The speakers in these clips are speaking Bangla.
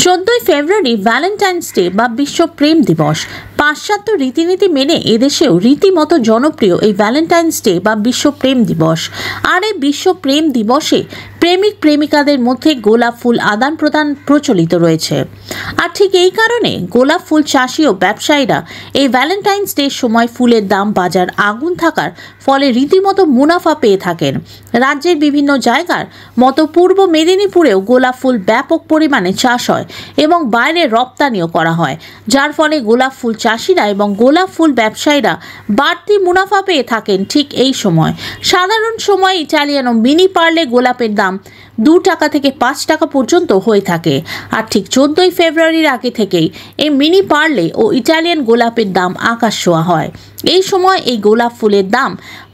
14ই ফেব্রুয়ারি ভ্যালেন্টাইন্স ডে বা বিশ্ব প্রেম দিবস। পাশ্চাত্য রীতিনীতি মেনে এদেশেও রীতিমতো জনপ্রিয় এই ভ্যালেন্টাইন্স ডে বা বিশ্ব প্রেম দিবস। আর এই বিশ্ব প্রেম দিবসে প্রেমিক প্রেমিকাদের মধ্যে গোলাপ ফুল আদান প্রদান প্রচলিত রয়েছে। আর ঠিক এই কারণে গোলাপ ফুল চাষি ও ব্যবসায়ীরা এই ভ্যালেন্টাইন্স ডের সময় ফুলের দাম বাজার আগুন থাকার ফলে রীতিমতো মুনাফা পেয়ে থাকেন। রাজ্যের বিভিন্ন জায়গার মতো পূর্ব মেদিনীপুরেও গোলাপ ফুল ব্যাপক পরিমাণে চাষ হয় এবং বাইরে রপ্তানিও করা হয়, যার ফলে গোলাপ ফুল চাষিরা এবং গোলাপ ফুল ব্যবসায়ীরা বাড়তি মুনাফা পেয়ে থাকেন। ঠিক এই সময় সাধারণ সময় ইটালিয়ান ও মিনি পার্লে গোলাপের দাম 2 টাকা থেকে 5 টাকা পর্যন্ত হয়ে থাকে। আর ঠিক 14ই ফেব্রুয়ারির আগে থেকেই এই মিনি পার্লে ও ইটালিয়ান গোলাপের দাম আকাশ ছোঁয়া হয়। এই সময় এই গোলাপ ফুলের দাম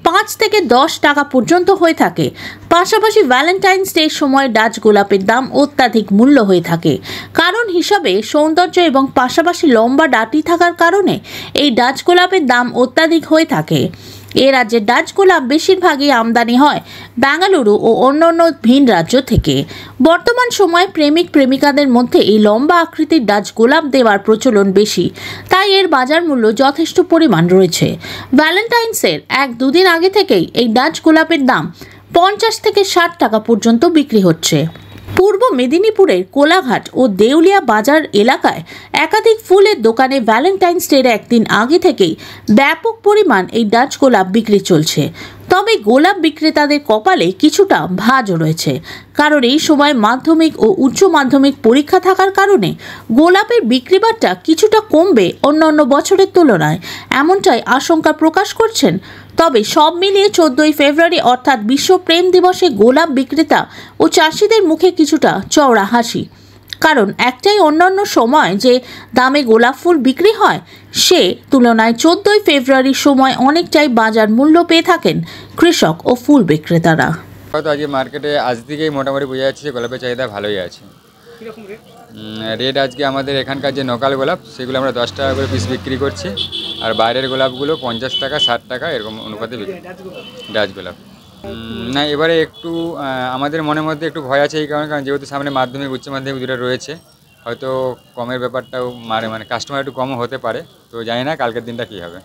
5 থেকে 10 টাকা পর্যন্ত হয়ে থাকে। পাশাপাশি ভ্যালেন্টাইন্স ডের সময় ডাচ গোলাপের দাম অত্যাধিক মূল্য হয়ে থাকে। কারণ হিসাবে সৌন্দর্য এবং পাশাপাশি লম্বা ডাঁটি থাকার কারণে এই ডাচ গোলাপের দাম অত্যাধিক হয়ে থাকে। এ রাজ্যে ডাচ গোলাপ বেশিরভাগই আমদানি হয় বেঙ্গালুরু ও অন্যান্য ভিন রাজ্য থেকে। বর্তমান সময়ে প্রেমিক প্রেমিকাদের মধ্যে এই লম্বা আকৃতির ডাচ গোলাপ দেওয়ার প্রচলন বেশি, তাই এর বাজার মূল্য যথেষ্ট পরিমাণ রয়েছে। ভ্যালেন্টাইন্সের 1-2 দিন আগে থেকেই এই ডাচ গোলাপের দাম 50 থেকে 60 টাকা পর্যন্ত বিক্রি হচ্ছে। পূর্ব মেদিনীপুরের কোলাঘাট ও দেউলিয়া বাজার এলাকায় একাধিক ফুলের দোকানে ভ্যালেন্টাইন্স ডের একদিন আগে থেকেই ব্যাপক পরিমাণ এই ডাচ গোলাপ বিক্রি চলছে। তবে গোলাপ বিক্রেতাদের কপালে কিছুটা ভাঁজও রয়েছে, কারণ এই সময় মাধ্যমিক ও উচ্চ মাধ্যমিক পরীক্ষা থাকার কারণে গোলাপের বিক্রিবাট্টা কিছুটা কমবে অন্যান্য বছরের তুলনায়, এমনটাই আশঙ্কা প্রকাশ করছেন। তবে সব মিলিয়ে 14ই ফেব্রুয়ারি অর্থাৎ বিশ্ব প্রেম দিবসে গোলাপ বিক্রেতা ও চাষিদের মুখে কিছুটা চওড়া হাসি, কারণ একটাই অন্যান্য সময় যে দামে গোলাপ ফুল বিক্রি হয় সে তুলনায় 14ই ফেব্রুয়ারির সময় অনেকটাই বাজার মূল্য পেয়ে থাকেন কৃষক ও ফুল বিক্রেতারা। হয়তো আজকে মার্কেটে আজ থেকেই মোটামুটি বোঝা যাচ্ছে যে গোলাপের চাহিদা ভালোই আছে। রেট আজকে আমাদের এখানকার যে লোকাল গোলাপ সেগুলো আমরা 10 টাকা করে পিস বিক্রি করছি, আর বাইরের গোলাপগুলো 50 টাকা 60 টাকা এরকম অনুপাতে বিক্রি। ডাচ গোলাপ না, এবারে একটু আমাদের মনের মধ্যে একটু ভয় আছে, এই কারণে কারণ যেহেতু সামনে মাধ্যমিক উচ্চ মাধ্যমিক দুটো রয়েছে, হয়তো কমের ব্যাপারটাও মানে কাস্টমার একটু কমও হতে পারে। তো জানি না কালকের দিনটা কী হবে।